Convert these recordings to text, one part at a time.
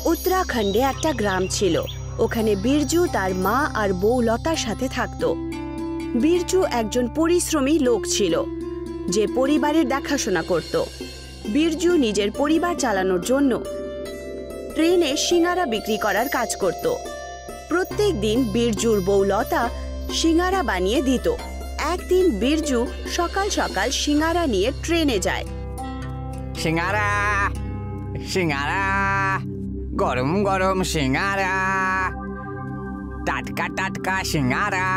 উত্তরাখণ্ডে একটা গ্রাম ছিল। ওখানে বিরজু তার মা আর বউ লতার সাথে থাকত। বিরজু একজন পরিশ্রমী লোক ছিল যে পরিবারের দেখাশোনা করত। বিরজু নিজের পরিবার চালানোর জন্য ট্রেনে সিঙ্গারা বিক্রি করার কাজ করত। প্রত্যেক দিন বিরজুর বউ লতা সিঙ্গারা বানিয়ে দিত। একদিন বিরজু সকাল সকাল সিঙ্গারা নিয়ে ট্রেনে যায়। সিঙ্গারা সিঙ্গারা, গরম গরম সিঙ্গারা, টাটকা টাটকা সিঙ্গারা,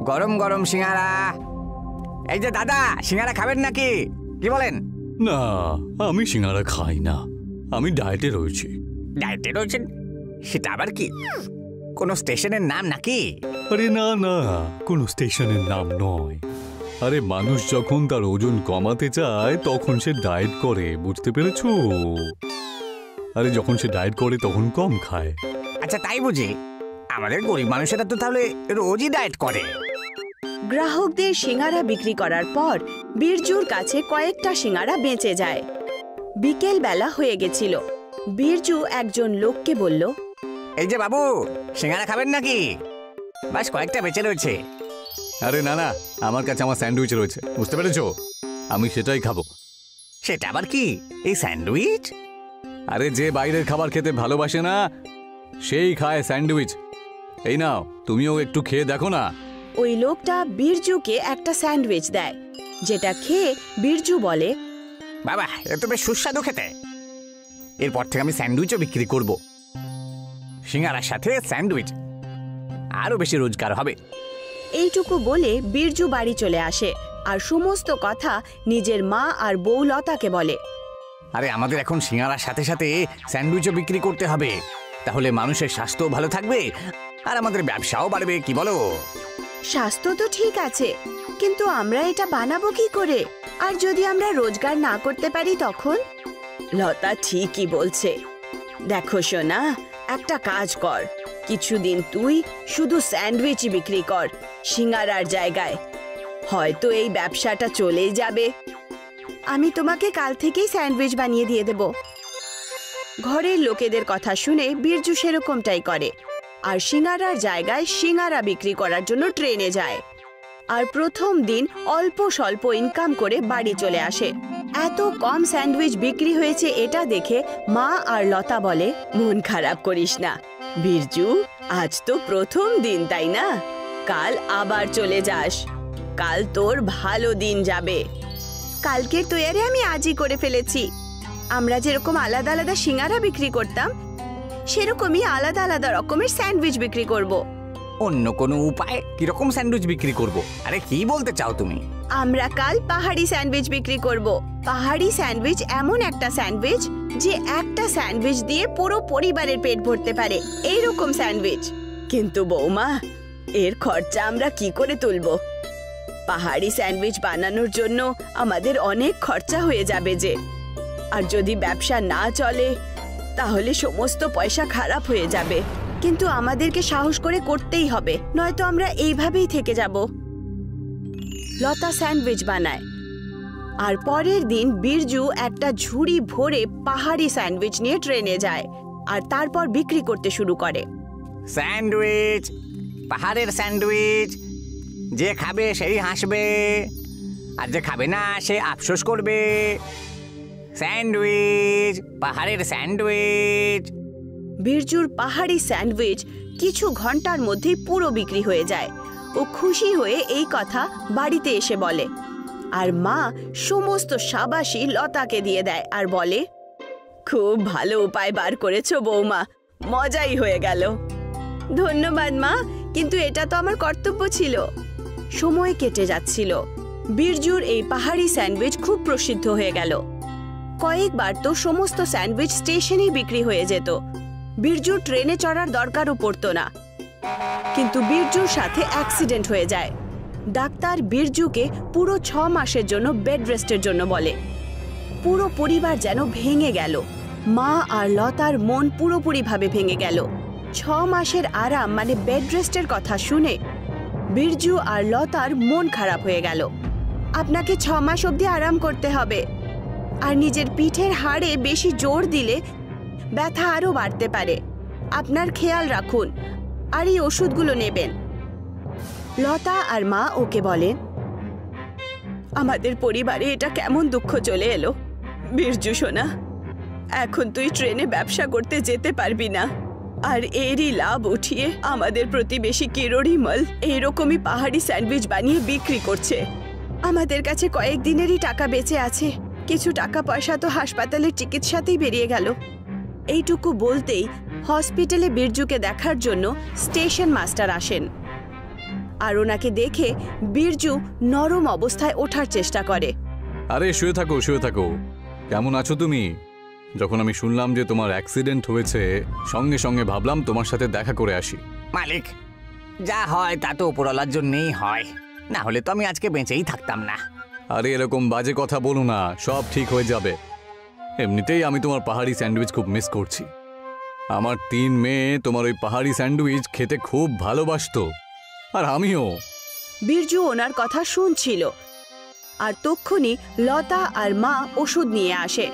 গরম গরম সিঙ্গারা। এই যে দাদা, সিঙ্গারা খাবেন নাকি? কি বলেন? না, আমি সিঙ্গারা খাই না, আমি ডায়েটে রয়েছি। ডায়েটে রয়েছেন? সেটা আবার কি? কোনো স্টেশনের নাম নাকি? আরে না না, কোনো স্টেশনের নাম নয়। আরে মানুষ যখন তার ওজন কমাতে চায় তখন সে ডায়েট করে, বুঝতে পেরেছো? আরে যখন সে ডায়েট করে তখন কম খায়। আচ্ছা তাই বুঝি? আমাদের গরিব মানুষেরা তো তাহলে রোজই ডায়েট করে। গ্রাহকদের সিঙ্গারা বিক্রি করার পর বিরজুর কাছে কয়েকটা সিঙ্গারা বেঁচে যায়। বিকেল বেলা হয়ে গেছিল। বিরজু একজন লোককে বলল, এই যে বাবু, সিঙ্গারা খাবেন নাকি? বাস কয়েকটা বেঁচে রয়েছে। আরে না না, আমার কাছে আমার স্যান্ডউইচ রয়েছে, বুঝতে পেরেছো? আমি সেটাই খাবো। সেটা আবার কি, এই স্যান্ডউইচ? আরে যে বাইরের খাবার খেতে ভালোবাসে না সেই খায় স্যান্ডউইচ। এই নাও, তুমিও একটু খেয়ে দেখো না। ওই লোকটা বিরজুকে একটা স্যান্ডউইচ দেয়, যেটা খেয়ে বিরজু বলে, বাবা এ তো বেশ সুস্বাদু খেতে। এরপর থেকে আমি স্যান্ডউইচও বিক্রি করব। সিঙ্গারার সাথে স্যান্ডউইচ, আরো বেশি রোজগার হবে। এইটুকু বলে বিরজু বাড়ি চলে আসে আর সমস্ত কথা নিজের মা আর বউ লতাকে বলে। আরে আমাদের এখন সিঙ্গারার সাথে সাথে স্যান্ডউইচও বিক্রি করতে হবে, তাহলে মানুষের স্বাস্থ্যও ভালো থাকবে আর আমাদের ব্যবসাও বাড়বে। কি বলো? স্বাস্থ্য তো ঠিক আছে, কিন্তু আমরা এটা বানাবো কি করে? আর যদি আমরা রোজগার না করতে পারি তখন? লতা ঠিকই বলছে। দেখো সোনা, একটা কাজ কর, কিছুদিন তুই শুধু স্যান্ডউইচ বিক্রি কর সিঙ্গারার জায়গায়, হয়তো এই ব্যবসাটা চলেই যাবে। আমি তোমাকে কাল থেকেই স্যান্ডউইচ বানিয়ে দিয়ে দেব। ঘরের লোকেদের কথা শুনে বিরজু সেরকমটাই করে আর সিঙ্গারার জায়গায় সিঙ্গারা বিক্রি করার জন্য ট্রেনে যায়। আর প্রথম দিন অল্প স্বল্প ইনকাম করে বাড়ি চলে আসে। এত কম স্যান্ডউইচ বিক্রি হয়েছে এটা দেখে মা আর লতা বলে, মন খারাপ করিস না বিরজু, আজ তো প্রথম দিন তাই না? কাল আবার চলে যাস, কাল তোর ভালো দিন যাবে। কালকের তৈয়ারি আমি আজই করে ফেলেছি। আমরা যেরকম আলাদা আলাদা সিঙ্গারা বিক্রি করতাম সেরকমই আলাদা আলাদা রকমের স্যান্ডউইচ বিক্রি করব। অন্য কোনো উপায়? কিরকম স্যান্ডউইচ বিক্রি করব? আরে কি বলতে চাও তুমি? আমরা কাল পাহাড়ি স্যান্ডউইচ বিক্রি করব। পাহাড়ি স্যান্ডউইচ এমন একটা স্যান্ডউইচ যে একটা স্যান্ডউইচ দিয়ে পুরো পরিবারের পেট ভরতে পারে, এইরকম স্যান্ডউইচ। কিন্তু বৌমা, এর খরচা আমরা কি করে তুলব? পাহাড়ি স্যান্ডউইচ বানানোর জন্য আমাদের অনেক খরচা হয়ে যাবে যে, আর যদি ব্যবসা না চলে তাহলে সমস্ত পয়সা খারাপ হয়ে যাবে। কিন্তু আমাদেরকে সাহস করে করতেই হবে, নয়তো আমরা এইভাবেই থেকে যাব। লতা স্যান্ডউইচ বানায় আর পরের দিন বিরজু একটা ঝুড়ি ভরে পাহাড়ি স্যান্ডউইচ নিয়ে ট্রেনে যায় আর তারপর বিক্রি করতে শুরু করে। স্যান্ডউইচ, পাহাড়ের স্যান্ডউইচ, যে খাবে সেই হাসবে আর যে খাবে না সে আফসোস করবে। স্যান্ডউইচ, পাহাড়ের স্যান্ডউইচ। বিরজুর পাহাড়ি স্যান্ডউইচ কিছু ঘন্টার মধ্যেই পুরো বিক্রি হয়ে যায়। ও খুশি হয়ে এই কথা বাড়িতে এসে বলে আর মা সমস্ত শাবাশি লতাকে দিয়ে দেয় আর বলে, খুব ভালো উপায় বার করেছো বৌমা, মজাই হয়ে গেল। ধন্যবাদ মা, কিন্তু এটা তো আমার কর্তব্য ছিল। সময় কেটে যাচ্ছিল। বিরজুর এই পাহাড়ি স্যান্ডউইচ খুব প্রসিদ্ধ হয়ে গেল। কয়েকবার তো সমস্ত স্যান্ডউইচ স্টেশনেই বিক্রি হয়ে যেত। বিরজুর ট্রেনে চড়ার দরকারও পড়তো না। কিন্তু বিরজুর সাথে অ্যাক্সিডেন্ট হয়ে যায়। ডাক্তার বিরজুকে পুরো 6 মাসের জন্য বেড রেস্টের জন্য বলে। পুরো পরিবার যেন ভেঙে গেল। মা আর লতার মন পুরোপুরিভাবে ভেঙে গেল। 6 মাসের আরাম মানে বেড রেস্টের কথা শুনে বিরজু আর লতার মন খারাপ হয়ে গেল। আপনাকে 6 মাস অবধি আরাম করতে হবে, আর নিজের পিঠের হাড়ে বেশি জোর দিলে ব্যথা আরো বাড়তে পারে। আপনার খেয়াল রাখুন আর এই ওষুধগুলো নেবেন। লতা আর মা ওকে বলেন, আমাদের পরিবারে এটা কেমন দুঃখ চলে এলো। বীরজু সোনা, এখন তুই ট্রেনে ব্যবসা করতে যেতে পারবি না, আর এরই লাভ উঠিয়ে আমাদের প্রতিবেশী কিরোরিমল এইরকমই পাহাড়ি স্যান্ডউইচ বানিয়ে বিক্রি করছে। আমাদের কাছে কয়েকদিনেরই টাকা বেঁচে আছে, কিছু টাকা পয়সা তো হাসপাতালের চিকিৎসাতেই বেরিয়ে গেল। এইটুকু বলতেই হসপিটালে বীরজুকে দেখার জন্য স্টেশন মাস্টার আসেন, আর ওনাকে দেখে বীরজু নরম অবস্থায় ওঠার চেষ্টা করে। আরে শুয়ে থাকো, শুয়ে থাকো। কেমন আছো তুমি? যখন আমি শুনলাম যে তোমার অ্যাক্সিডেন্ট হয়েছে, সঙ্গে সঙ্গে ভাবলাম তোমার সাথে দেখা করে আসি। মালিক, যা হয় তা তো উপরওয়ালার জন্যেই হয়, না হলে তো আমি আজকে বেঁচেই থাকতাম না। আরে এরকম বাজে কথা বলো না, সব ঠিক হয়ে যাবে। এমনিতেই আমি তোমার পাহাড়ি স্যান্ডউইচ খুব মিস করছি। আমার 3 মেয়ে তোমার ওই পাহাড়ি স্যান্ডউইচ খেতে খুব ভালোবাসতো, আর আমিও। বীরজু ওনার কথা শুনছিল, আর তক্ষুনি লতা আর মা ওষুধ নিয়ে আসে।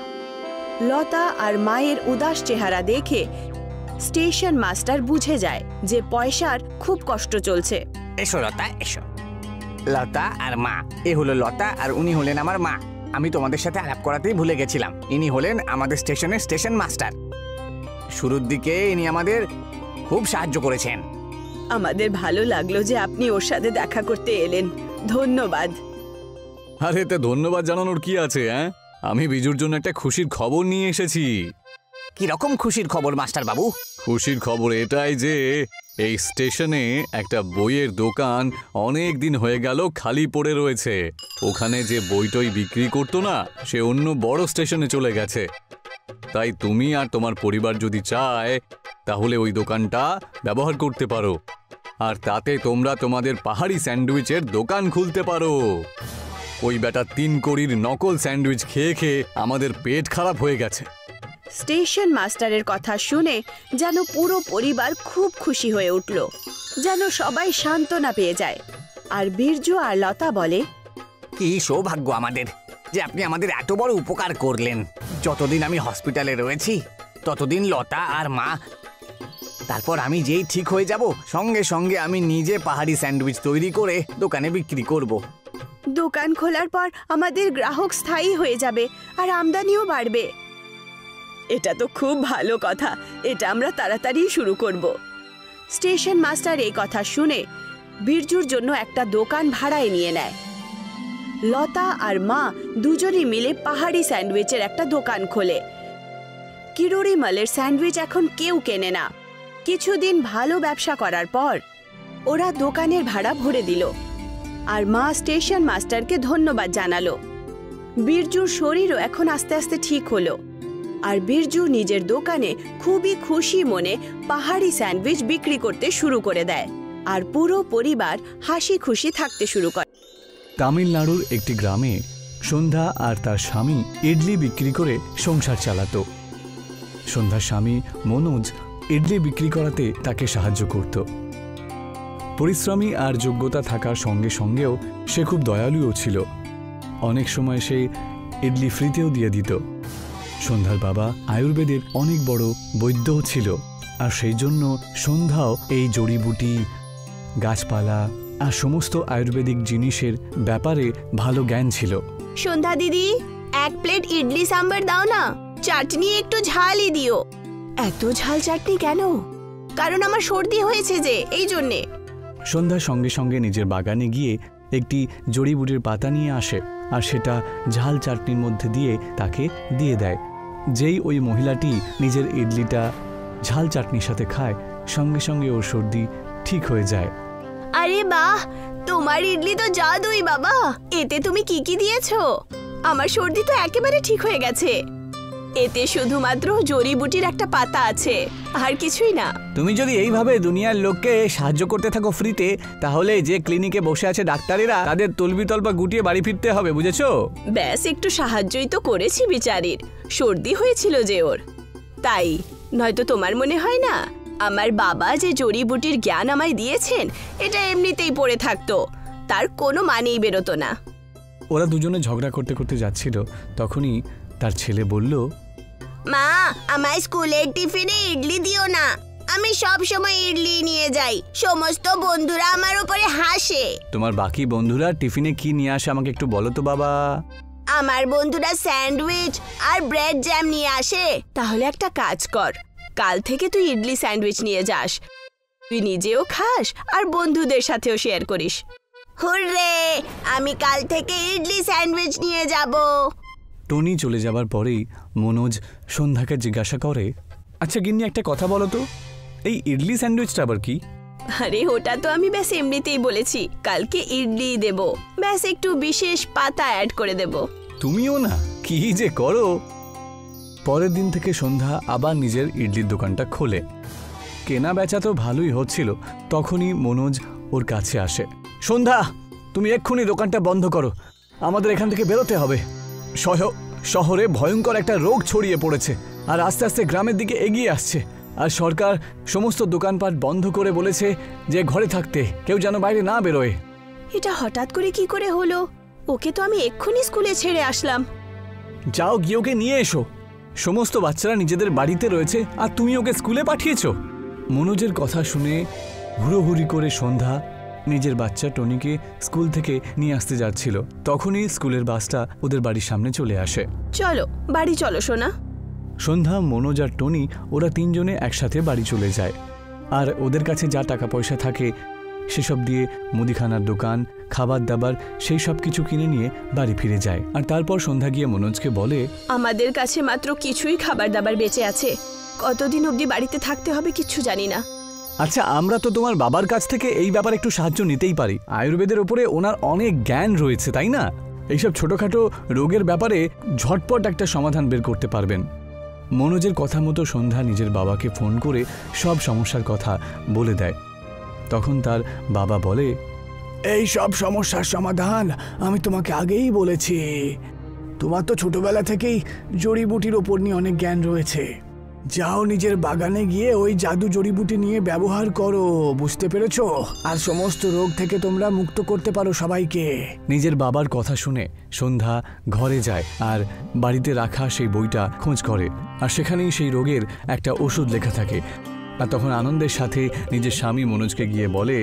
লতা আর মায়ের উদাস চেহারা দেখে স্টেশন মাস্টার বুঝে যায় যে পয়সার খুব কষ্ট চলছে। এসো লতা, এসো। লতা আর মা, এ হলো লতা আর উনি হলেন আমার মা। আমি তোমাদের সাথে আলাপ করাতেই ভুলে গেছিলাম, ইনি হলেন আমাদের স্টেশনের স্টেশন মাস্টার। শুরুর দিকে ইনি আমাদের খুব সাহায্য করেছেন। আমাদের ভালো লাগলো যে আপনি ওর সাথে দেখা করতে এলেন, ধন্যবাদ। আরে এতে ধন্যবাদ জানানোর কি আছে? আমি বিজুর জন্য একটা খুশির খবর নিয়ে এসেছি। কি রকম খুশির খবর মাস্টার বাবু? খুশির খবর এটাই যে এই স্টেশনে একটা বইয়ের দোকান অনেক দিন হয়ে গেল খালি পড়ে রয়েছে। ওখানে যে বইটই বিক্রি করতো না, সে অন্য বড় স্টেশনে চলে গেছে। তাই তুমি আর তোমার পরিবার যদি চায় তাহলে ওই দোকানটা ব্যবহার করতে পারো, আর তাতে তোমরা তোমাদের পাহাড়ি স্যান্ডউইচের দোকান খুলতে পারো। ওই বেটা 3 কড়ির নকল স্যান্ডউইচ খেয়ে খেয়ে আমাদের পেট খারাপ হয়ে গেছে। স্টেশন মাস্টারের কথা শুনে যেন পুরো পরিবার খুব খুশি হয়ে উঠল, যেন সবাই সান্ত্বনা পেয়ে যায়। আর বীরজু আর লতা বলে, কি সৌভাগ্য আমাদের যে আপনি আমাদের এত বড় উপকার করলেন। যতদিন আমি হসপিটালে রয়েছি ততদিন লতা আর মা, তারপর আমি যেই ঠিক হয়ে যাব সঙ্গে সঙ্গে আমি নিজে পাহাড়ি স্যান্ডউইচ তৈরি করে দোকানে বিক্রি করব। দোকান খোলার পর আমাদের গ্রাহক স্থায়ী হয়ে যাবে আর আমদানিও বাড়বে। এটা তো খুব ভালো কথা, এটা আমরা তাড়াতাড়ি শুরু করব। স্টেশন মাস্টার এই কথা শুনে বীরজুর জন্য একটা দোকান ভাড়ায় নিয়ে নেয়। লতা আর মা দুজনেই মিলে পাহাড়ি স্যান্ডউইচের একটা দোকান খোলে। কিরোরিমলের স্যান্ডউইচ এখন কেউ কেনে না। কিছুদিন ভালো ব্যবসা করার পর ওরা দোকানের ভাড়া ভরে দিল, আর মা স্টেশন মাস্টারকে ধন্যবাদ জানালো। বীরজুর শরীরও এখন আস্তে আস্তে ঠিক হলো, আর বীরজু নিজের দোকানে খুবই খুশি মনে পাহাড়ি স্যান্ডউইচ বিক্রি করতে শুরু করে দেয়, আর পুরো পরিবার হাসি খুশি থাকতে শুরু করে। তামিলনাড়ুর একটি গ্রামে সন্ধ্যা আর তার স্বামী ইডলি বিক্রি করে সংসার চালাতো। সন্ধ্যার স্বামী মনোজ ইডলি বিক্রি করাতে তাকে সাহায্য করত। পরিশ্রমী আর যোগ্যতা থাকার সঙ্গে সঙ্গেও সে খুব দয়ালুও ছিল। অনেক সময় সে ইডলি ফ্রিতেও দিয়ে দিত। সন্ধ্যার বাবা আয়ুর্বেদের অনেক বড় বৈদ্যও ছিল, আর সেই জন্য সন্ধ্যাও এই জড়িবুটি, গাছপালা আর সমস্ত আয়ুর্বেদিক জিনিসের ব্যাপারে ভালো জ্ঞান ছিল। সন্ধ্যা দিদি, 1 প্লেট ইডলি সাম্বার দাও না, চাটনি একটু ঝালই দিও। এত ঝাল চাটনি কেন? কারণ আমার সর্দি হয়েছে যে, এই জন্যে। সন্ধ্যা সঙ্গে সঙ্গে নিজের বাগানে গিয়ে একটি জড়িবুটির পাতা নিয়ে আসে, আর সেটা ঝাল চাটনির মধ্যে দিয়ে তাকে দিয়ে দেয়। যেই ওই মহিলাটি নিজের ইডলিটা ঝাল চাটনির সাথে খায়, সঙ্গে সঙ্গে ওর সর্দি ঠিক হয়ে যায়। আরে বাহ, তোমার ইডলি তো জাদুই বাবা। এতে তুমি কি কি দিয়েছো? আমার সর্দি তো একেবারে ঠিক হয়ে গেছে। এতে শুধুমাত্র জড়িবুটির একটা পাতা আছে, আর কিছুই না। তুমি যদি এইভাবে দুনিয়ার লোককে সাহায্য করতে থাকো ফ্রিতে, তাহলে যে ক্লিনিকে বসে আছে ডাক্তারেরা তাদের তলবিতলপা গুটিয়ে বাড়ি ফিরতে হবে, বুঝেছো? ব্যাস একটু সাহায্যই তো করেছি বিচারির, সর্দি হয়েছিল যে ওর, তাই। নয়তো তোমার মনে হয় না আমার বাবা যে জড়িবুটির জ্ঞান আমায় দিয়েছেন এটা এমনিতেই পড়ে থাকতো, তার কোনো মানেই বেরোতো না। ওরা দুজনে ঝগড়া করতে করতে যাচ্ছিল, তখনই তার ছেলে বলল, মা, আমার স্কুলের টিফিনে ইডলি দিও না। আমি সব সময় ইডলি নিয়ে যাই, সমস্ত বন্ধুরা আমার উপরে হাসে। তোমার বাকি বন্ধুরা টিফিনে কি নিয়ে আসে আমাকে একটু বলো তো বাবা। আমার বন্ধুরা স্যান্ডউইচ আর ব্রেড জ্যাম নিয়ে আসে। তাহলে একটা কাজ কর, কাল থেকে তুই ইডলি স্যান্ডউইচ নিয়ে যাস। তুই নিজেও খাস আর বন্ধুদের সাথেও শেয়ার করিস। হুররে, আমি কাল থেকে ইডলি স্যান্ডউইচ নিয়ে যাব। টনি চলে যাবার পরেই মনোজ সন্ধ্যাকে জিজ্ঞাসা করে, আচ্ছা গিন্নি একটা কথা বলো তো, এই ইডলি স্যান্ডউইচটা আবার কি? আরে ওটা তো আমি ব্যাস এমনিতেই বলেছি, কালকে ইডলি দেব, ব্যাস একটু বিশেষ পাতা অ্যাড করে দেব। তুমিও না, কি যে করো। পরের দিন থেকে সন্ধ্যা আবার নিজের ইডলির দোকানটা খোলে। কেনা বেচা তো ভালোই হচ্ছিল। তখনই মনোজ ওর কাছে আসে। সন্ধ্যা, তুমি এক্ষুনি দোকানটা বন্ধ করো, আমাদের এখান থেকে বেরোতে হবে। শহরে ভয়ঙ্কর একটা রোগ ছড়িয়ে পড়েছে আর আস্তে আস্তে গ্রামের দিকে এগিয়ে আসছে। আর সরকার সমস্ত দোকানপাট বন্ধ করে বলেছে যে ঘরে থাকতে, কেউ যেন বাইরে না বেরোয়। এটা হঠাৎ করে কি করে হলো? ওকে তো আমি এক্ষুনি স্কুলে ছেড়ে আসলাম। যাও গিয়ে ওকে নিয়ে এসো। সমস্ত বাচ্চারা নিজেদের বাড়িতে রয়েছে আর তুমি ওকে স্কুলে পাঠিয়েছো। মনোজের কথা শুনে হুড়োহুড়ি করে সন্ধ্যা নিজের বাচ্চা টনিকে স্কুল থেকে নিয়ে আসতে যাচ্ছিল। তখনই স্কুলের বাসটা ওদের বাড়ির সামনে চলে আসে। চলো বাড়ি চলো সোনা। সন্ধ্যা, মনোজ আর টনি ওরা তিনজনে একসাথে বাড়ি চলে যায়। আর ওদের কাছে যা টাকা পয়সা থাকে সেসব দিয়ে মুদিখানার দোকান, খাবার দাবার সেই সব কিছু কিনে নিয়ে বাড়ি ফিরে যায়। আর তারপর সন্ধ্যা গিয়ে মনোজকে বলে, আমাদের কাছে মাত্র কিছুই খাবার দাবার বেঁচে আছে, কতদিন অবধি বাড়িতে থাকতে হবে কিচ্ছু জানি না। আচ্ছা, আমরা তো তোমার বাবার কাছ থেকে এই ব্যাপারে একটু সাহায্য নিতেই পারি। আয়ুর্বেদের ওপরে ওনার অনেক জ্ঞান রয়েছে, তাই না? এইসব ছোটখাটো রোগের ব্যাপারে ঝটপট একটা সমাধান বের করতে পারবেন। মনোজের কথা মতো সন্ধ্যা নিজের বাবাকে ফোন করে সব সমস্যার কথা বলে দেয়। তখন তার বাবা বলে, এই সব সমস্যার সমাধান আমি তোমাকে আগেই বলেছি। তোমার তো ছোটবেলা থেকেই জড়িবুটির ওপর নিয়ে অনেক জ্ঞান রয়েছে। যাও নিজের বাগানে গিয়ে ওই জাদু জড়িবুটি নিয়ে ব্যবহার করো, বুঝতে পেরেছো? আর সমস্ত রোগ থেকে তোমরা মুক্ত করতে পারো সবাইকে। নিজের বাবার কথা শুনে সন্ধ্যা ঘরে যায় আর বাড়িতে রাখা সেই বইটা খোঁজ করে। আর সেখানেই সেই রোগের একটা ওষুধ লেখা থাকে। আর তখন আনন্দের সাথে নিজের স্বামী মনোজকে গিয়ে বলে,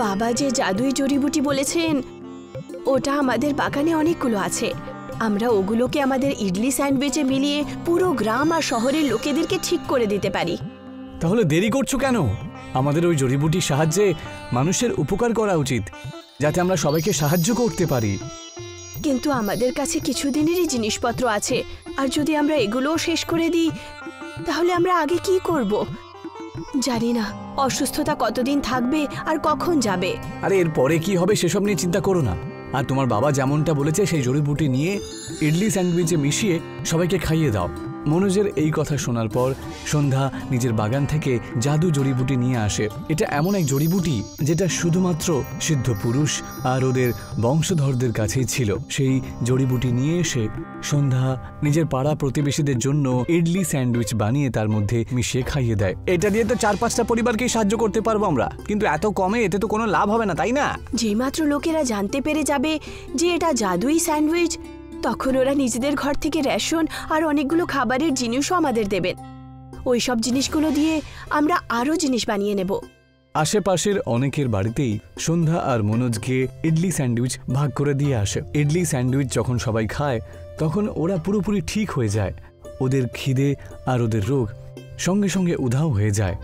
বাবা যে জাদুই জড়িবুটি বলেছেন ওটা আমাদের বাগানে অনেকগুলো আছে, আমরা ওগুলোকে আমাদের ইডলি স্যান্ডউইচে মিলিয়ে পুরো গ্রাম আর শহরের লোকেদেরকে ঠিক করে দিতে পারি। তাহলে দেরি করছো কেন? আমাদের ওই জড়িবুটির সাহায্যে মানুষের উপকার করা উচিত, যাতে আমরা সবাইকে সাহায্য করতে পারি। কিন্তু আমাদের কাছে কিছুদিনেরই জিনিসপত্র আছে, আর যদি আমরা এগুলোও শেষ করে দিই তাহলে আমরা আগে কি করব? জানি না অসুস্থতা কতদিন থাকবে আর কখন যাবে। আরে এর পরে কি হবে সেসব নিয়ে চিন্তা করো না। আর তোমার বাবা যেমনটা বলেছে সেই জড়িবুটি নিয়ে ইডলি স্যান্ডউইচে মিশিয়ে সবাইকে খাইয়ে দাও। মনোজের এই কথা শোনার পর সন্ধ্যা নিজের বাগান থেকে জাদু জড়িবুটি নিয়ে আসে। এটা এমন এক জড়িবুটি যেটা শুধুমাত্র সিদ্ধ পুরুষ আর ওদের বংশধরদের কাছেই ছিল। সেই জড়িবুটি নিয়ে এসে সন্ধ্যা নিজের পাড়া প্রতিবেশীদের জন্য ইডলি স্যান্ডউইচ বানিয়ে তার মধ্যে মিশিয়ে খাইয়ে দেয়। এটা দিয়ে তো 4-5টা পরিবারকেই সাহায্য করতে পারবো আমরা, কিন্তু এত কমে এতে তো কোনো লাভ হবে না, তাই না? যেমাত্র লোকেরা জানতে পেরে যাবে যে এটা জাদুই স্যান্ডউইচ, তখন ওরা নিজেদের ঘর থেকে রেশন আর অনেকগুলো খাবারের জিনিসও আমাদের দেবেন। ওই সব জিনিসগুলো দিয়ে আমরা আরও জিনিস বানিয়ে নেব। আশেপাশের অনেকের বাড়িতেই সন্ধ্যা আর মনোজকে ইডলি স্যান্ডউইচ ভাগ করে দিয়ে আসে। ইডলি স্যান্ডউইচ যখন সবাই খায় তখন ওরা পুরোপুরি ঠিক হয়ে যায়। ওদের খিদে আর ওদের রোগ সঙ্গে সঙ্গে উধাও হয়ে যায়।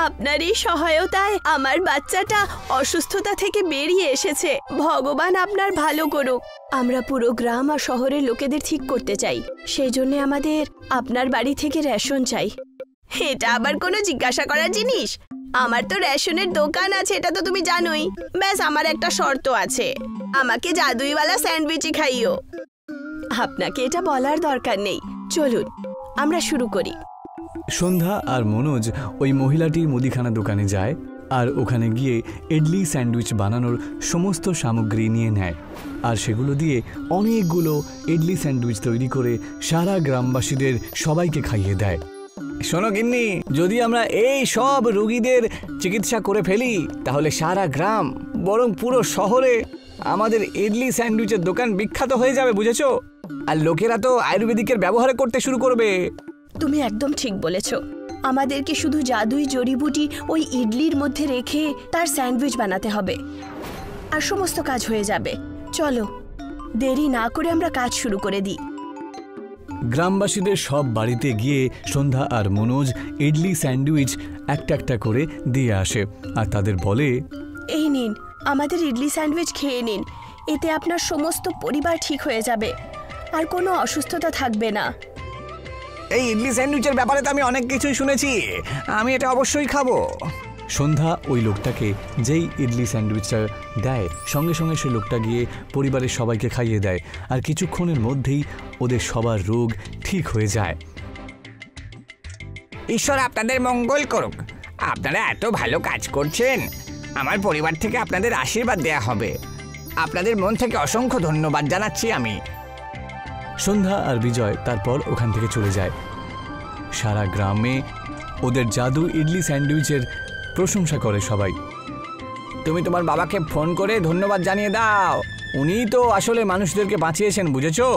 আপনার এই সহায়তায় আমার বাচ্চাটা অসুস্থতা থেকে বেরিয়ে এসেছে। ভগবান আপনার ভালো করুক। আমরা পুরো গ্রাম আর শহরের লোকেদের ঠিক করতে চাই, সেই জন্য আমাদের আপনার বাড়ি থেকে রেশন চাই। এটা আবার কোনো জিজ্ঞাসা করার জিনিস? আমার তো রেশনের দোকান আছে, এটা তো তুমি জানোই। ব্যাস আমার একটা শর্ত আছে, আমাকে জাদুইওয়ালা স্যান্ডউইচই খাইও। আপনাকে এটা বলার দরকার নেই, চলুন আমরা শুরু করি। সন্ধ্যা আর মনোজ ওই মহিলাটির মুদিখানা দোকানে যায় আর ওখানে গিয়ে ইডলি স্যান্ডউইচ বানানোর সমস্ত সামগ্রী নিয়ে নেয়। আর সেগুলো দিয়ে অনেকগুলো ইডলি স্যান্ডউইচ তৈরি করে সারা গ্রামবাসীদের সবাইকে খাইয়ে দেয়। শোনো গিন্নি, যদি আমরা এই সব রোগীদের চিকিৎসা করে ফেলি তাহলে সারা গ্রাম, বরং পুরো শহরে আমাদের ইডলি স্যান্ডউইচের দোকান বিখ্যাত হয়ে যাবে, বুঝেছো? আর লোকেরা তো আয়ুর্বেদিকের ব্যবহার করতে শুরু করবে। তুমি একদম ঠিক বলেছ। আমাদেরকে শুধু জাদুই জড়িবুটি ওই ইডলির মধ্যে রেখে তার স্যান্ডউইচ বানাতে হবে, আর সমস্ত কাজ হয়ে যাবে। চলো, দেরি না করে আমরা কাজ শুরু করে দিই। গ্রামবাসীদের সব বাড়িতে গিয়ে সন্ধ্যা আর মনোজ ইডলি স্যান্ডউইচ একটা একটা করে দিয়ে আসে, আর তাদের বলে, এই নিন, আমাদের ইডলি স্যান্ডউইচ খেয়ে নিন, এতে আপনার সমস্ত পরিবার ঠিক হয়ে যাবে আর কোনো অসুস্থতা থাকবে না। এই ইডলি স্যান্ডউইচের ব্যাপারে তো আমি অনেক কিছুই শুনেছি, আমি এটা অবশ্যই খাবো। সন্ধ্যা ওই লোকটাকে যেই ইডলি স্যান্ডউইচটা দেয়, সঙ্গে সঙ্গে সে লোকটা গিয়ে পরিবারের সবাইকে খাইয়ে দেয়, আর কিছুক্ষণের মধ্যেই ওদের সবার রোগ ঠিক হয়ে যায়। ঈশ্বর আপনাদের মঙ্গল করুক, আপনারা এত ভালো কাজ করছেন, আমার পরিবার থেকে আপনাদের আশীর্বাদ দেয়া হবে। আপনাদের মন থেকে অসংখ্য ধন্যবাদ জানাচ্ছি আমি। সন্ধ্যা আর বিজয় তারপর ওখান থেকে চলে যায়। সারা গ্রামে ওদের জাদু ইডলি স্যান্ডউইচের প্রশংসা করে সবাই। তুমি তোমার বাবাকে ফোন করে ধন্যবাদ জানিয়ে দাও, উনিই তো আসলে মানুষদেরকে বাঁচিয়েছেন, বুঝেছো?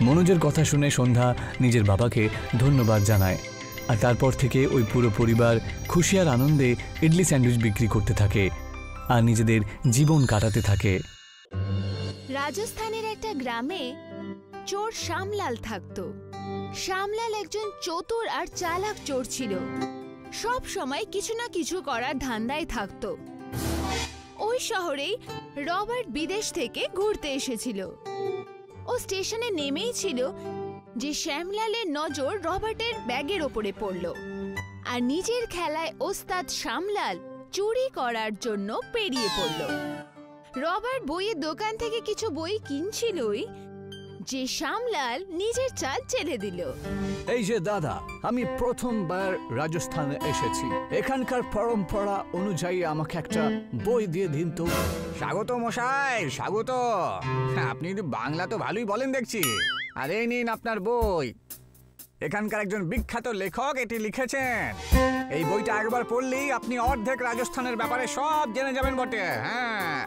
মনোজের কথা শুনে সন্ধ্যা নিজের বাবাকে ধন্যবাদ জানায়, আর তারপর থেকে ওই পুরো পরিবার খুশি আর আনন্দে ইডলি স্যান্ডউইচ বিক্রি করতে থাকে আর নিজেদের জীবন কাটাতে থাকে। রাজস্থানের একটা গ্রামে চোর শ্যামলাল থাকতো। শ্যামলাল একজন চতুর আর চালাক চোর ছিল, সব সময় কিছু না কিছু করার ধান্দায় থাকতো। ওই শহরেই রবার্ট বিদেশ থেকে ঘুরতে এসেছিল। ও স্টেশনে নেমেই ছিল যে শ্যামলালের নজর রবার্টের ব্যাগের ওপরে পড়ল, আর নিজের খেলায় ওস্তাদ শ্যামলাল চুরি করার জন্য পেরিয়ে পড়ল। রবার্ট বইয়ের দোকান থেকে কিছু বই কিনছিলই যে শ্যামলাল নিজের চাল চেলে দিল। এই যে দাদা, আমি প্রথমবার রাজস্থানে এসেছি, এখানকার পরম্পরা অনুযায়ী আমাকে একটা বই দিয়ে দিন তো। স্বাগত মশাই, স্বাগত। আপনি বাংলা তো ভালোই বলেন দেখছি। আর এই নিন আপনার বই, এখানকার একজন বিখ্যাত লেখক এটি লিখেছেন। এই বইটা একবার পড়লেই আপনি অর্ধেক রাজস্থানের ব্যাপারে সব জেনে যাবেন বটে। হ্যাঁ,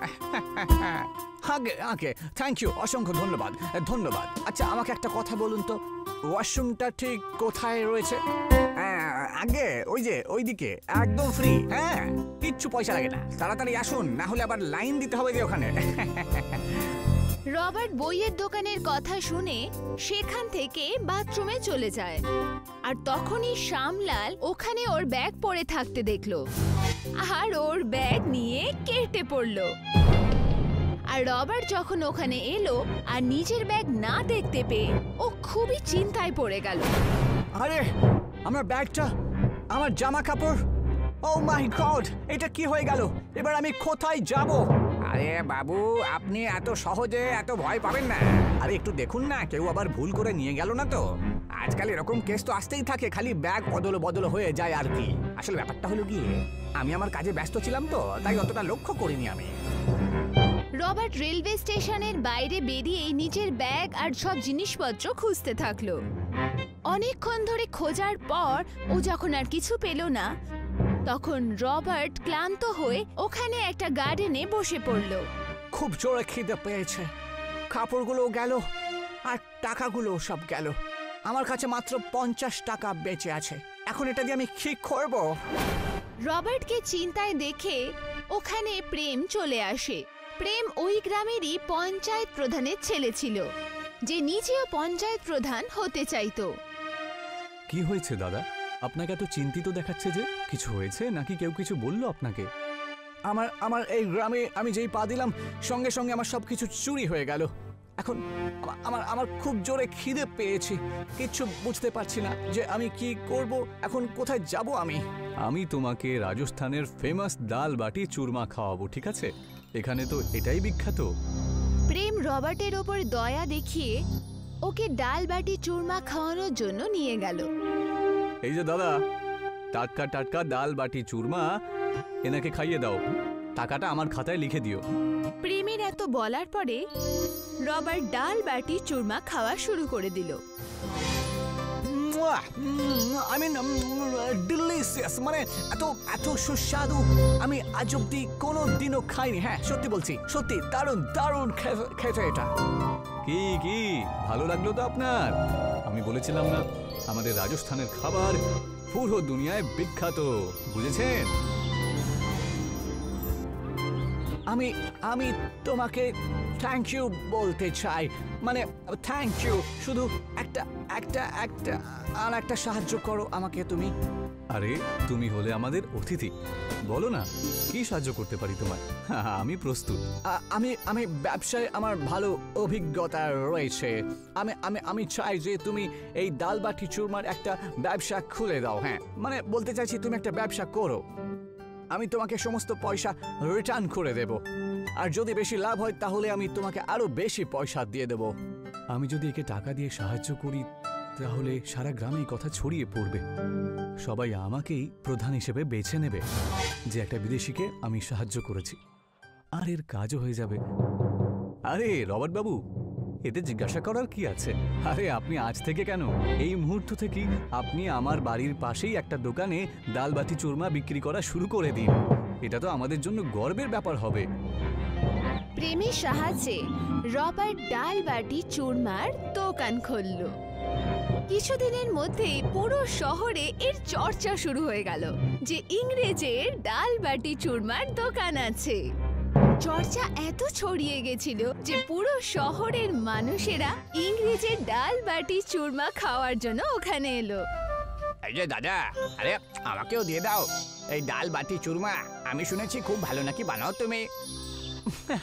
আগে আগে থ্যাংক ইউ, অসংখ্য ধন্যবাদ ধন্যবাদ। আচ্ছা, আমাকে একটা কথা বলুন তো, ওয়াশরুমটা ঠিক কোথায় রয়েছে? আগে ওই যে ওইদিকে, একদম ফ্রি। হ্যাঁ, কিচ্ছু পয়সা লাগে না, তাড়াতাড়ি আসুন, না হলে আবার লাইন দিতে হবে যে ওখানে। রবার্ট বইয়ের দোকানের কথা শুনে সেখান থেকে বাথরুমে চলে যায়, আর তখনই শ্যামলাল ওখানে ওর ব্যাগ পড়ে থাকতে দেখলো, আর ওর ব্যাগ নিয়ে কেটে পড়লো। আর রবার্ট যখন ওখানে এলো আর নিজের ব্যাগ না দেখতে পেয়ে ও খুবই চিন্তায় পড়ে গেল। আরে, আমার ব্যাগটা, আমার জামা কাপড়, ও মাই গড, এটা কি হয়ে গেল? এবার আমি কোথায় যাব? আরে বাবু, আপনি এত সহজে এত ভয় পাবেন না। আরে একটু দেখুন না, কেউ আবার ভুল করে নিয়ে গেল না তো? আজকাল এরকম কেস তো আসতেই থাকে, খালি ব্যাগ অদল বদল হয়ে যায় আর কি। আসলে ব্যাপারটা হলো গিয়ে, আমি আমার কাজে ব্যস্ত ছিলাম তো, তাই অতটা লক্ষ্য করিনি আমি। রবার্ট রেলওয়ে স্টেশনের বাইরে বেরিয়ে নিজের ব্যাগ আর সব জিনিসপত্র খুঁজতে থাকলো। অনেকক্ষণ ধরে খোঁজার পর ও যখন আর কিছু পেল না, তখন রবার্ট ক্লান্ত হয়ে ওখানে একটা গার্ডেনে বসে পড়ল। খুব জোরে খিদে পেয়েছে, কাপড়গুলো গেল আর টাকাগুলো সব গেল। আমার কাছে মাত্র 50 টাকা বেঁচে আছে, এখন এটা দিয়ে আমি কি করব? রবার্টকে চিন্তায় দেখে ওখানে প্রেম চলে আসে। প্রেম ওই গ্রামেরই পঞ্চায়েত প্রধানের ছেলে ছিল, যে নিজেও পঞ্চায়েত প্রধান হতে চাইতো। কি হয়েছে দাদা, আপনাকে এত চিন্তিত দেখাচ্ছে যে? কিছু হয়েছে নাকি কেউ কিছু বললো আপনাকে? আমার এই গ্রামে আমি যেই পা দিলাম, সঙ্গে সঙ্গে আমার সবকিছু চুরি হয়ে গেল। এখন আমার খুব জোরে খিদে পেয়েছি, কিচ্ছু বুঝতে পারছি না যে আমি কি করব, এখন কোথায় যাব আমি। আমি তোমাকে রাজস্থানের ফেমাস ডাল বাটি চুরমা খাওয়াবো, ঠিক আছে? এখানে তো এটাই বিখ্যাত। প্রেম রবার্টের ওপর দয়া দেখিয়ে ওকে ডাল বাটি চুরমা খাওয়ানোর জন্য নিয়ে গেল। এই যে দাদা, টাটকা টাটকা ডাল বাটি চুরমা এনাকে খাইয়ে দাও, টাকাটা আমার খাতায় লিখে দিও। প্রেমের এত বলার পরে রবার্ট ডাল বাটি চুরমা খাওয়া শুরু করে দিল। I mean, delicious, মানে এত সুস্বাদু আমি আজ অব্দি কোনো দিনও খাইনি। হ্যাঁ, সত্যি বলছি, সত্যি দারুণ দারুণ খেতে এটা। কি কি ভালো লাগলো তো আপনার? আমি বলেছিলাম না আমাদের রাজস্থানের খাবার পুরো দুনিয়ায় বিখ্যাত, বুঝেছেন? আমি আমি তোমাকে থ্যাংক ইউ বলতে চাই, মানে থ্যাংক ইউ। শুধু একটা একটা একটা আর একটা সাহায্য করো আমাকে তুমি। আরে তুমি হলে আমাদের অতিথি, বলো না কি সাহায্য করতে পারি তোমায়? আমি প্রস্তুত। আমি আমি ব্যবসায় আমার ভালো অভিজ্ঞতা রয়েছে। আমি আমি আমি চাই যে তুমি এই ডাল বাটি চুরমার একটা ব্যবসা খুলে দাও। হ্যাঁ, মানে বলতে চাইছি তুমি একটা ব্যবসা করো, আমি তোমাকে সমস্ত পয়সা রিটার্ন করে দেব, আর যদি বেশি লাভ হয় তাহলে আমি তোমাকে আরো বেশি পয়সা দিয়ে দেব। আমি যদি একে টাকা দিয়ে সাহায্য করি তাহলে সারা গ্রামে এই কথা ছড়িয়ে পড়বে, সবাই আমাকেই প্রধান হিসেবে বেছে নেবে যে একটা বিদেশিকে আমি সাহায্য করেছি, আর এর কাজও হয়ে যাবে। আরে রবার্ট বাবু, এতে জিজ্ঞাসা করার কি আছে? আরে আপনি আজ থেকে কেন, এই মুহূর্ত থেকেই আপনি আমার বাড়ির পাশেই একটা দোকানে ডাল বাটি চুরমা বিক্রি করা শুরু করে দিন। এটা তো আমাদের জন্য গর্বের ব্যাপার হবে। প্রেমের সাহায্যে রবার্ট ডাল বাটি চুরমার দোকান খুলল। কিছুদিনের মধ্যেই পুরো শহরে এর চর্চা শুরু হয়ে গেল যে ইংরেজের ডাল বাটি চুরমার দোকান আছে। চর্চা এত ছড়িয়ে গেছিল যে পুরো শহরের মানুষেরা ইংরেজের ডাল বাটি চুরমা খাওয়ার জন্য ওখানে এলো। এই যে দাদা, আরে আমাকেও দিয়ে দাও এই ডাল বাটি চুরমা, আমি শুনেছি খুব ভালো নাকি বানাও তুমি।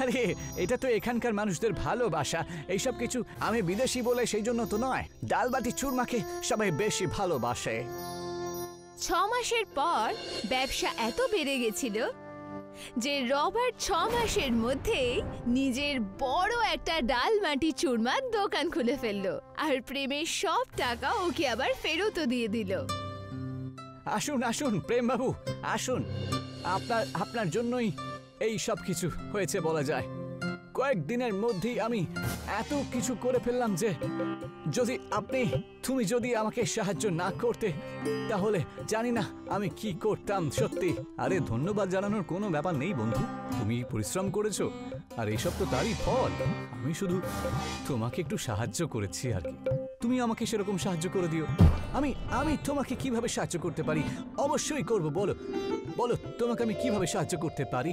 আরে এটা তো এখানকার মানুষদের ভালোবাসা, এইসব কিছু আমি বিদেশি বলে সেই জন্য তো নয়, ডাল বাটি চুরমাকে সবাই বেশি ভালোবাসে। 6 মাসের পর ব্যবসা এত বেড়ে গেছিল যে রবার্ট 6 মাসের মধ্যেই নিজের বড় একটা ডাল বাটি চুরমার দোকান খুলে ফেললো, আর প্রেমের সব টাকা ওকে আবার ফেরতও দিয়ে দিল। আসুন আসুন প্রেম বাবু, আসুন, আপনার জন্যই এই সব কিছু হয়েছে বলা যায়। কয়েকদিনের মধ্যেই আমি এত কিছু করে ফেললাম যে তুমি যদি আমাকে সাহায্য না করতে তাহলে জানি না আমি কি করতাম সত্যি। আরে ধন্যবাদ জানানোর কোনো ব্যাপার নেই বন্ধু, তুমি পরিশ্রম করেছো আর এইসব তো তারই ফল। আমি শুধু তোমাকে একটু সাহায্য করেছি আর কি, তুমি আমাকে সেরকম সাহায্য করে দিও। আমি তোমাকে কিভাবে সাহায্য করতে পারি? অবশ্যই করব, বলো বলো তোমাকে আমি কিভাবে সাহায্য করতে পারি?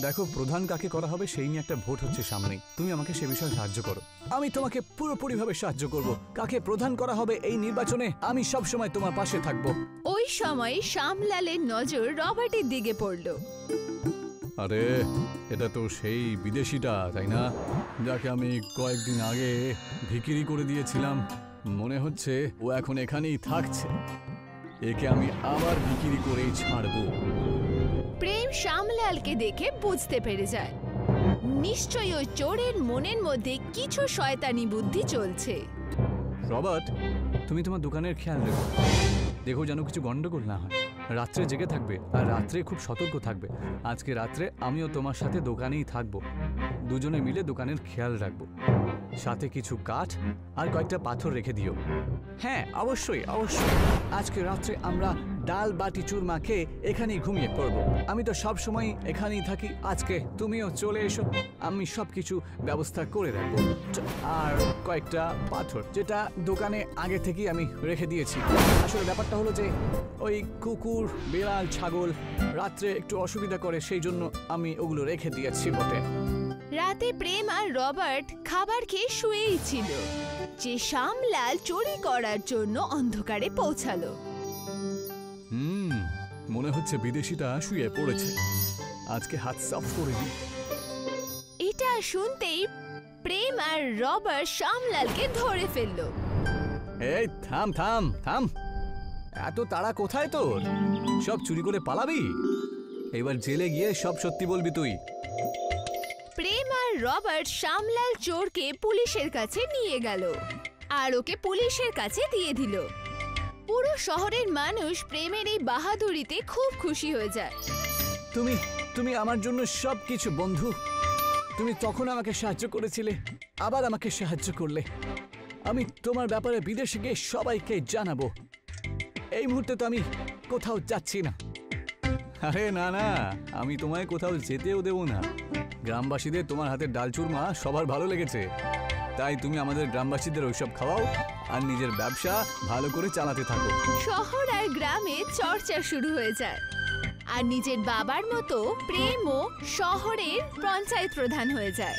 দেখো, প্রধান কাকে করা হবে সেই নিয়ে একটা ভোট হচ্ছে সামনেই, তুমি আমাকে সে বিষয়ে সাহায্য করো। আমি তোমাকে পুরোপুরিভাবে সাহায্য করব। কাকে প্রধান করা হবে এই নির্বাচনে আমি সব সময় তোমার পাশে থাকব। ওই সময় শ্যামলালের নজর রবার্টের দিকে পড়ল। আরে এটা তো সেই বিদেশিটা, তাই না, যাকে আমি কয়েকদিন আগে ভিখিরি করে দিয়েছিলাম। মনে হচ্ছে ও এখন এখানেই থাকছে, একে আমি আবার ভিখিরি করেই ছাড়বো। প্রেম শ্যামলালকে দেখে বুঝতে পেরে যায় নিশ্চয়ই ওই চোরের মনের মধ্যে কিছু শয়তানি বুদ্ধি চলছে। রবার্ট, তুমি তোমার দোকানের খেয়াল রেখো, দেখো যেন কিছু গন্ডগোল না হয়। রাত্রে জেগে থাকবে আর রাত্রে খুব সতর্ক থাকবে। আজকে রাত্রে আমিও তোমার সাথে দোকানেই থাকবো, দুজনে মিলে দোকানের খেয়াল রাখবো। সাথে কিছু কাঠ আর কয়েকটা পাথর রেখে দিও। হ্যাঁ অবশ্যই অবশ্যই, আজকে রাত্রে আমরা ডাল বাটি চুরমা খেয়ে এখানেই ঘুমিয়ে পড়বো। আমি তো সব সময় এখানেই থাকি, আজকে তুমিও চলে এসো, আমি সব কিছু ব্যবস্থা করে রাখবো। আর কয়েকটা পাথর যেটা দোকানে আগে থেকেই আমি রেখে দিয়েছি। আসলে ব্যাপারটা হলো যে ওই কুকুর, বিড়াল, ছাগল রাত্রে একটু অসুবিধা করে, সেই জন্য আমি ওগুলো রেখে দিয়েছি বটে। রাতে প্রেম আর রবার্ট খাবার খেয়ে শুয়েই ছিল যে শ্যামলাল চুরি করার জন্য অন্ধকারে পৌঁছালো। মনে হচ্ছে বিদেশিটা শুয়ে পড়েছে, আজকে হাত সাফ করে দিই। এটা শুনতেই প্রেম আর রবার্ট শ্যামলালকে ধরে ফেললো। এই থাম থাম থাম, এত তাড়া কোথায় তোর? সব চুরি করে পালাবি? এবার জেলে গিয়ে সব সত্যি বলবি তুই। প্রেম আর রবার্ট শ্যামলাল চোরকে পুলিশের কাছে নিয়ে গেল আর ওকে পুলিশের কাছে দিয়ে দিল। পুরো শহরের মানুষ প্রেমের এই বাহাদুরিতে খুব খুশি হয়ে যায়। তুমি আমার জন্য সব কিছু বন্ধু। তুমি তখন আমাকে সাহায্য করেছিলে, আবার আমাকে সাহায্য করলে। আমি তোমার ব্যাপারে বিদেশে গিয়ে সবাইকে জানাবো। এই মুহূর্তে তো আমি কোথাও যাচ্ছি না। আরে না না, আমি তোমায় কোথাও যেতেও দেব না। গ্রামবাসীদের তোমার হাতের ডাল চুরমা সবার ভালো লেগেছে, তাই তুমি আমাদের গ্রামবাসীদের ওইসব খাওয়াও আর নিজের ব্যবসা ভালো করে চালাতে থাকো। শহর আর গ্রামে চর্চা শুরু হয়ে যায়, আর নিজের বাবার মতো প্রেমও শহরের পঞ্চায়েত প্রধান হয়ে যায়।